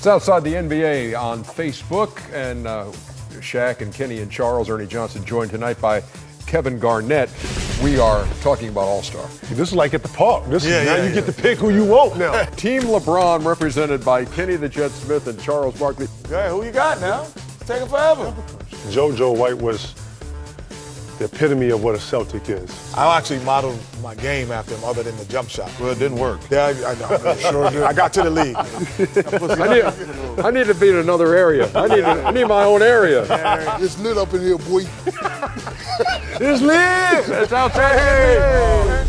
It's Outside the NBA on Facebook, and Shaq and Kenny and Charles, Ernie Johnson, joined tonight by Kevin Garnett. We are talking about All-Star. This is like at the park. This is now you get to pick who you want now. Team LeBron, represented by Kenny the Jet Smith and Charles Barkley. Hey, who you got now? It's taking forever. JoJo White was the epitome of what a Celtic is. I actually modeled my game after him, other than the jump shot. Well, it didn't work. Yeah, I know. Sure did. I got to the league. I need to be in another area. I need my own area. It's lit up in here, boy. It's lit. It's outside.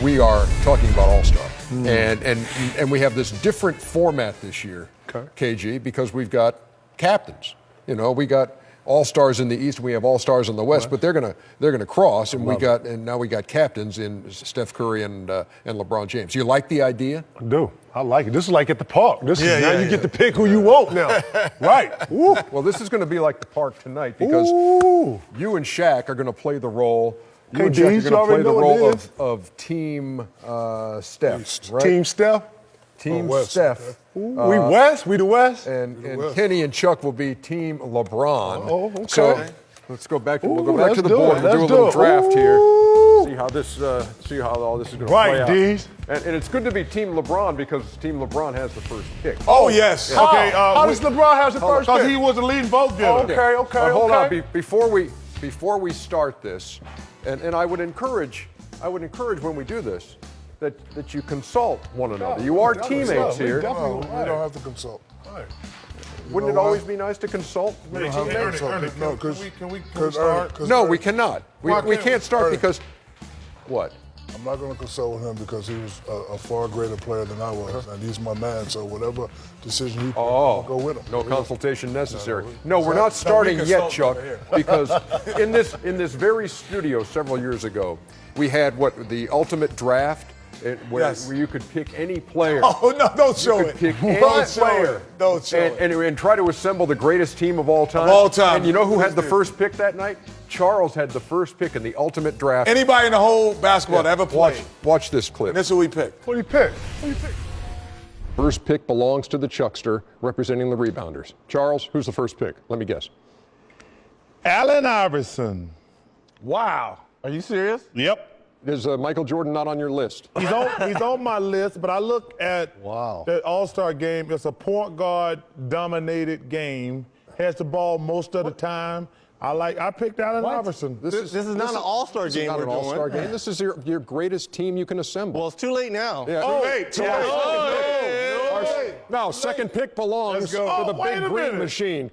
We are talking about All-Star, and we have this different format this year, KG, because we've got captains. You know, we got All-Stars in the East, we have All-Stars in the West, but they're gonna cross, and now we got captains in Steph Curry and LeBron James. You like the idea? I do. I like it. This is like at the park. This is now you get to pick who you want now. Right. Woo. Well, this is going to be like the park tonight because you and Shaq are going to play the role. You and Shaq are going to play the role of Team Steph, right? Team Steph. Team West, Steph. We West. We the West. And Kenny and Chuck will be Team LeBron. Oh, okay. So let's go back. We'll go back let's to the do board. it. We'll do a Let's little do it. draft here. Ooh. See how all this is going to play out. Right, D's. And it's good to be Team LeBron because Team LeBron has the first pick. Oh, yes. Yeah. Okay. How does LeBron have the first pick? Because he was the leading vote getter. Okay. But hold on. Before we start this, and I would encourage when we do this that you consult one another. You are teammates here. We don't have to consult. Wouldn't it always be nice to consult with teammates? No, Can we start? No, we cannot. We can't start because what? I'm not going to consult with him because he was a far greater player than I was, and he's my man. So whatever decision he makes, I'll go with him. No consultation necessary. No, we're not starting yet, Chuck, because in this very studio several years ago, we had the ultimate draft. Where you could pick any player. Oh, no, don't show you it. Could pick any Don't show player. it. Don't show it. And try to assemble the greatest team of all time. Of all time. And you know who had the first pick that night? Charles had the first pick in the ultimate draft. Anybody in the whole basketball that ever played. Watch this clip. And this is who we picked. What do you pick? First pick belongs to the Chuckster, representing the rebounders. Charles, who's the first pick? Let me guess. Allen Iverson. Wow. Are you serious? Yep. Is Michael Jordan not on your list? He's on my list, but I look at the All-Star game. It's a point guard dominated game. Has the ball most of the time. I picked Allen Iverson. This is not an All-Star game. Not an All-Star game. This is your greatest team you can assemble. Well, it's too late now. Yeah. Too late. No, second pick belongs to the wait big a green minute. machine.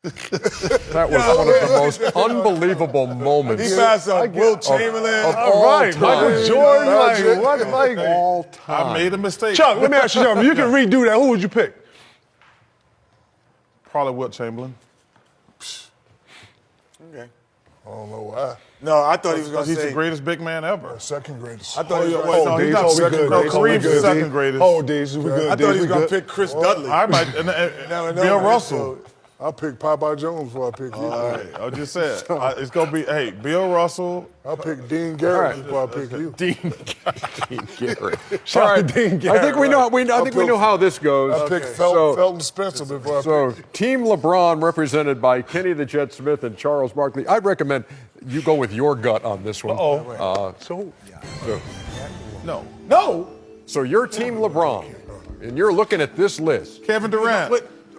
That was one of the most unbelievable moments. He passed up Will Chamberlain. of All right, time. Michael Jordan. Like All time. I made a mistake. Chuck, let me ask you something. You can redo that. Who would you pick? Probably Will Chamberlain. Okay. I don't know why. No, I thought he was going to He's say. the greatest big man ever. Second greatest. I thought he was going no, to he's not second. No, Kareem's the second greatest. Oh, D's, we good. I thought he was going to pick Chris Dudley. I might. Bill Russell. I'll pick Popeye Jones before I pick you. All right, I just said it's gonna be Bill Russell. I'll pick Dean Garrett before I pick you. Dean Garrett. Shout All out right. to Dean Garrett. I think we know. I think we know how this goes. I'll pick Felton Spencer before I pick you. Team LeBron, represented by Kenny the Jet Smith and Charles Barkley. I'd recommend you go with your gut on this one. No. So you're Team LeBron, and you're looking at this list. Kevin Durant.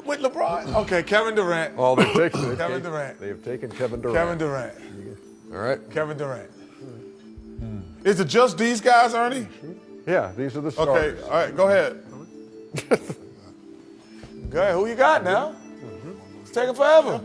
With LeBron? Okay, Kevin Durant. Oh, they've taken Kevin Durant. They have taken Kevin Durant. Kevin Durant. All right. Kevin Durant. Is it just these guys, Ernie? Yeah, these are the starters. Okay. All right. Go ahead. Go ahead. Who you got now? It's taking forever.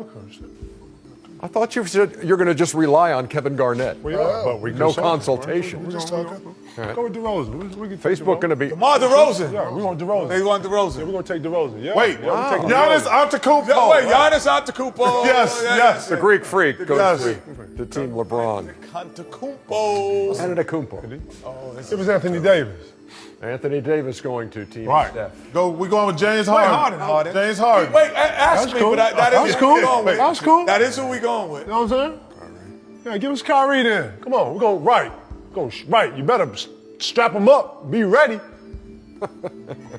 I thought you said you're going to just rely on Kevin Garnett. We are, but we No consultation. We're just talking. Go with DeRozan. We can take Facebook going to be. DeMar DeRozan. Yeah, we want DeRozan. They want DeRozan. We're going to take DeRozan. Yeah. Wait. Yeah, we taking Giannis Antetokounmpo. Wait, Giannis Antetokounmpo. Yes. The Greek freak goes Yes. to Team LeBron. Antetokounmpo. Antetokounmpo. It was Anthony Davis. Anthony Davis going to Team Right. Steph. We're going with James Harden. Harden. James Harden. Wait, ask That's me, cool. but that is That's who cool. we going with. That's cool. That is who we going with. You know what I'm saying? Yeah, give us Kyrie then. Come on, we're going right. Right. You better strap him up. Be ready.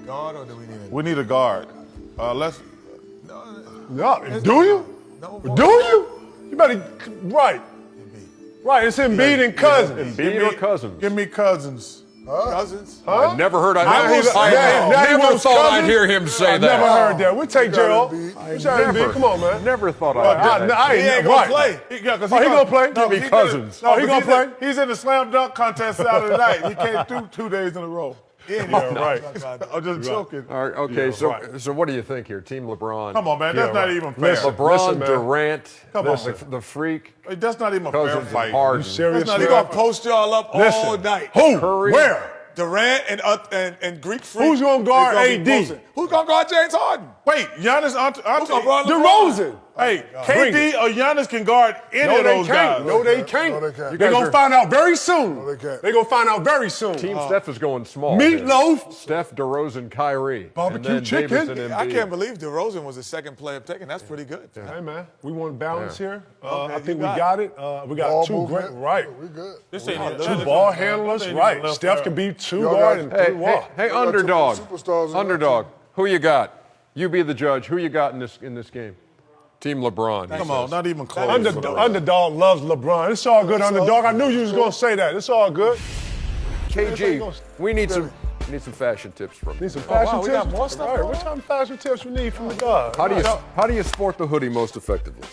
Guard or do we need We need a guard. Let's. No, do you? Do you? You better, right. Right, it's Embiid and Cousins. Embiid or Cousins? Give me Cousins. Cousins? I never heard. Now I he never wants thought I'd Cousins? hear him say I that. never heard that. We'll take J.O. Never. Come on, man. Never thought I'd. He ain't gonna play. He gonna play? No, Give me Cousins. Oh, he gonna play? He's in the slam dunk contest Saturday night. He came through 2 days in a row. Yeah, right. I'm just joking. All right, okay, Yeah, so right. what do you think here? Team LeBron. Come on, man. That's not even fair. Listen, LeBron, man. Durant, Come on. the freak, That's not even a Cousins, fair and fight. Harden. You serious? That's not He even gonna post y'all up all Listen. night. Who? Curry. Where? Durant and Greek freak. Who's gonna guard is be AD? posting. Who's gonna guard James Harden? Wait, Giannis Who's gonna guard LeBron? DeRozan. Hey, Bring KD or Giannis can guard any No, of they those can't. guys. No, they can't. No, they can't. They're going to find out very soon. No, they can't. They're going to find out very soon. Team Steph is going small. Meatloaf. Steph, DeRozan, Kyrie. Barbecue and then chicken. Davis and I Embiid. can't believe DeRozan was the second player taken. That's pretty good. Hey, man, we want balance here. Okay, I think you we got got it. We got Ball two great, movement. right. We good. This ain't Two ball handlers, right. Steph can be two Y'all guard got- and Hey, three wall. hey, got two underdog. superstars in that Underdog. Who you got? You be the judge. Who you got in this game? Team LeBron. he Come says. on, not even close. Underdog loves LeBron. It's all good, underdog. I knew you was going to say that. It's all good. KG, we need some fashion tips from you. Need some fashion wow, we tips? got more stuff Right. going What on? type of fashion tips we need from the guy? How do you sport the hoodie most effectively?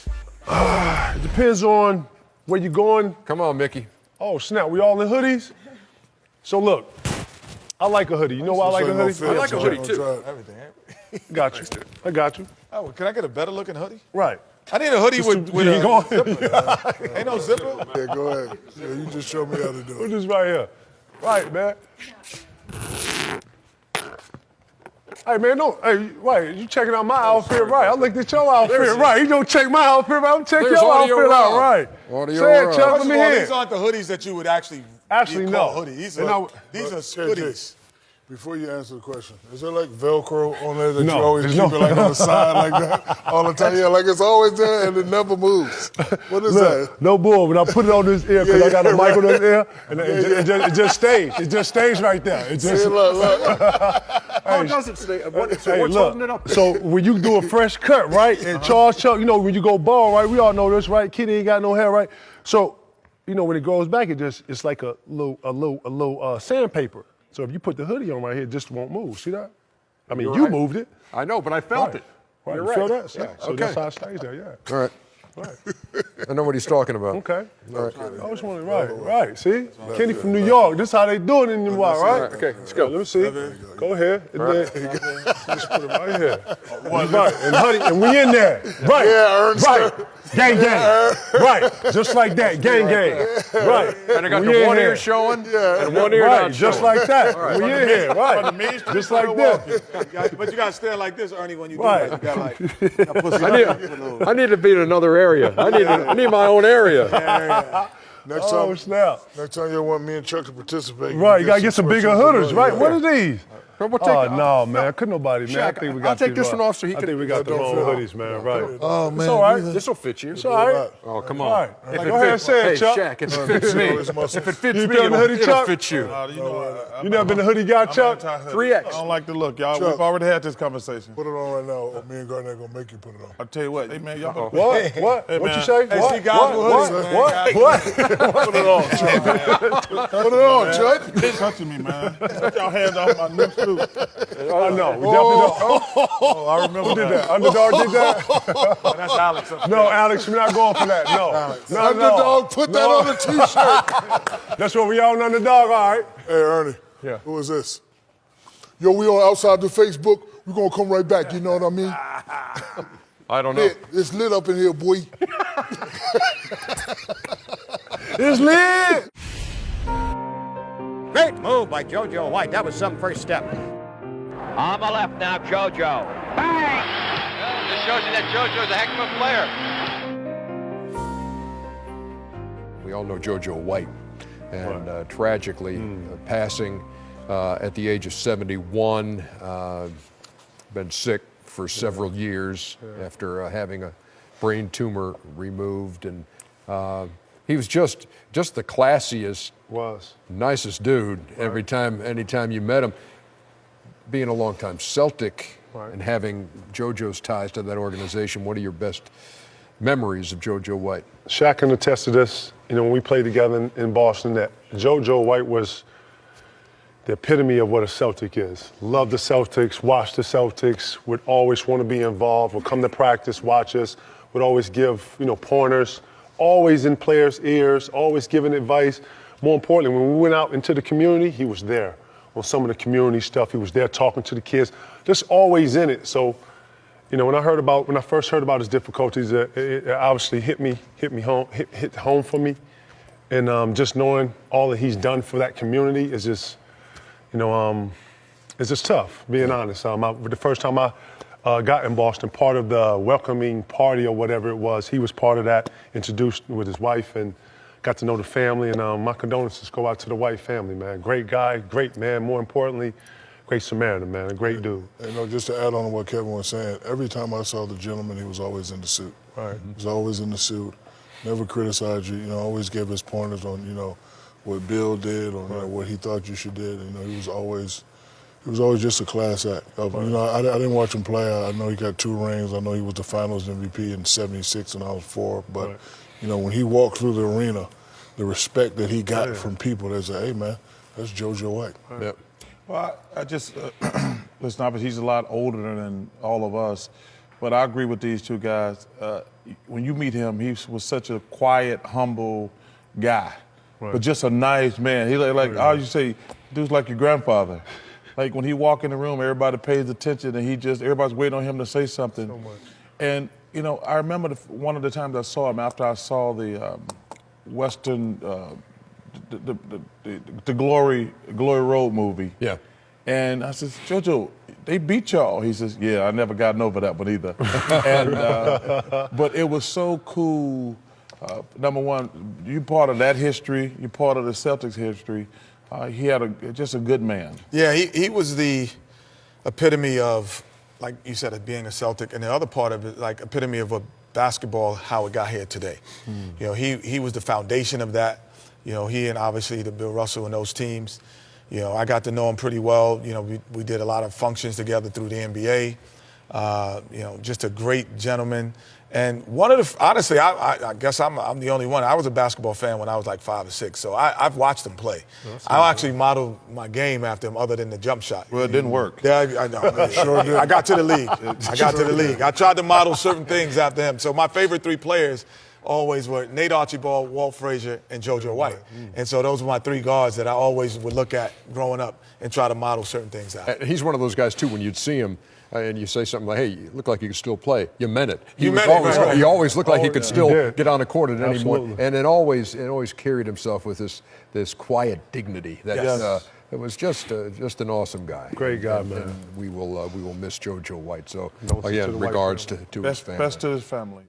It depends on where you're going. Come on, Mickey. Oh, snap. We all in hoodies? So, look, I like a hoodie. You know why I like a hoodie? I like a hoodie, too. Everything. Got you. I got you. Oh, can I get a better looking hoodie? Right. I need a hoodie with You a going? zipper. Ain't no zipper. Yeah, go ahead. Yeah, you just show me how to do Put it. this right here. Right, man. Hey, man, right, you checking out my outfit, right. I looked at your outfit, right. You don't check my outfit, right. I'm checking There's your audio outfit out, wrong. right. Audio Say it, wrong. Chuck, First let of me all, hear these it. aren't the hoodies that you would actually Actually, you'd no. call hoodies. These And are hoodies. Before you answer the question, is there like Velcro on there that No, you always there's keep no- it like on the side like that all the time? Yeah, like it's always there and it never moves. What is Look, that? no bull. When I put it on this ear, because I got a mic on this ear, and Yeah, it just stays. It just stays right there. It just. See, look. How does it stay? So Hey, what's look, holding it up? so when you do a fresh cut, right, and Charles Chuck, you know, when you go bald, right, we all know this, right? Kitty ain't got no hair, right? So, you know, when it grows back, it's like a little sandpaper. So if you put the hoodie on right here, it just won't move. See that? I mean, You're you right. moved it. I know, but I felt it. Right. You're You right. feel that? Yeah. So Okay. that's how it stays there, yeah. All right. Right. I know what he's talking about. Okay. I was wondering, right. See? Kenny from New York. This how they do it in New York, right? right, okay, let's go. Let me see. Go ahead. And then just put it right here. Right. And honey, and we in there. Right. Yeah, Ernst. Right. Gang. Right. Just like that. Gang. Right. And I got We the in one here. ear showing and one ear Right. not Just showing. like that. We in here. Right. Just like that. But you got to stand like this, Ernie, when you do Right. that. You got like, I need to be in another area. I need my own area. Next Oh, time, snap. next time you want me and Chuck to participate. Right. You got to get some bigger hooders, right? What are these? We'll take Oh, no, man. Couldn't nobody, man. I Shaq, think we I'll got take the this wrong- one off so he I can- think we got the Don't wrong fit. hoodies, man. Right. Oh, man. It's all right. This will fit you. It's all right. Oh, come All on. right. If Go it ahead and fits, say it, hey, Chuck. Shaq, if it fits me, his muscles. if it fits You me, feeling the hoodie, it'll Chuck? fit you. You never been a hoodie guy, Chuck? 3X. I don't like the look, y'all. Chuck. We've already had this conversation. Put it on right now, or me and Garnett gonna make you put it on. I'll tell you what. Hey, man, y'all. What? Hey, What you man. say? Hey, What? see, guys with What? hoodies, man. What? Put it on, Chuck. Put it on, Chuck. Quit touching me, man. Get y'all hands off my new suit. I know. We definitely don't. Oh, I remember Who did that? Underdog did that? that's Alex. No, Alex, we're not going for that. No. Not at all. Underdog, put that on the t-shirt. That's what we all underdog, all right. Hey, Ernie. Yeah. Who is this? Yo, we on outside the Facebook. We're gonna come right back, you know what I mean? I don't know. Lit. It's lit up in here, boy. It's lit. Great move by JoJo White. That was some first step. On the left now, JoJo. Bang! Well, this shows you that JoJo's a heck of a player. We all know JoJo White, and tragically passing at the age of 71. Been sick for several years after having a brain tumor removed, and he was just the classiest, nicest dude. Anytime you met him. Being a longtime Celtic, And having JoJo's ties to that organization, what are your best memories of JoJo White? Shaq can attest to this. You know, when we played together in Boston, that JoJo White was the epitome of what a Celtic is. Loved the Celtics, watched the Celtics, would always want to be involved, would come to practice, watch us, would always give, pointers, always in players' ears, always giving advice. More importantly, when we went out into the community, he was there. On some of the community stuff, he was there talking to the kids, just always in it. So, when I first heard about his difficulties, it obviously hit home for me. And just knowing all that he's done for that community is just, it's just tough, being honest. The first time I got in Boston, part of the welcoming party or whatever it was, he was part of that, introduced with his wife and got to know the family. And my condolences go out to the White family, man. Great guy, great man, more importantly, great Samaritan, man, a great dude. Just to add on to what Kevin was saying, every time I saw the gentleman, he was always in the suit. Right. He was always in the suit, never criticized you, always gave his pointers on, what Bill did or what he thought you should do. He was always just a class act. I didn't watch him play. I know he got 2 rings. I know he was the Finals MVP in '76 and I was 4. But when he walked through the arena, the respect that he got from people, they say, "Hey man, that's JoJo White." Right. Yep. Well, I just listen. Obviously, he's a lot older than all of us, but I agree with these two guys. When you meet him, he was such a quiet, humble guy. Right. But just a nice man. He like how you say, dude's like your grandfather. Like when he walk in the room, everybody pays attention, and everybody's waiting on him to say something. So much. And I remember one of the times I saw him after I saw the Western, the Glory Road movie. Yeah. And I said, JoJo, they beat y'all. He says, yeah, I never gotten over that one either. But it was so cool. Number one, you part of that history. You're part of the Celtics history. He had just a good man. Yeah, he was the epitome of, like you said, of being a Celtic, and the other part of it, like epitome of a basketball, how it got here today. He was the foundation of that. He and obviously the Bill Russell and those teams. I got to know him pretty well. We did a lot of functions together through the NBA. Just a great gentleman. And honestly, I guess I'm the only one. I was a basketball fan when I was like 5 or 6, so I've watched him play. I actually modeled my game after him, other than the jump shot. Well, it didn't work. Yeah, I know. Sure did. I got to the league. I tried to model certain things after him. So my favorite 3 players always were Nate Archibald, Walt Frazier, and JoJo White. And so those were my 3 guards that I always would look at growing up and try to model certain things out. He's one of those guys, too, when you'd see him, and you say something like, hey, you look like you can still play. You meant it. He always looked like he could still get on the court at any point. And it always carried himself with this quiet dignity. It was just an awesome guy. Great guy, man. And we will miss JoJo White. So, again, regards to his family. Best to his family.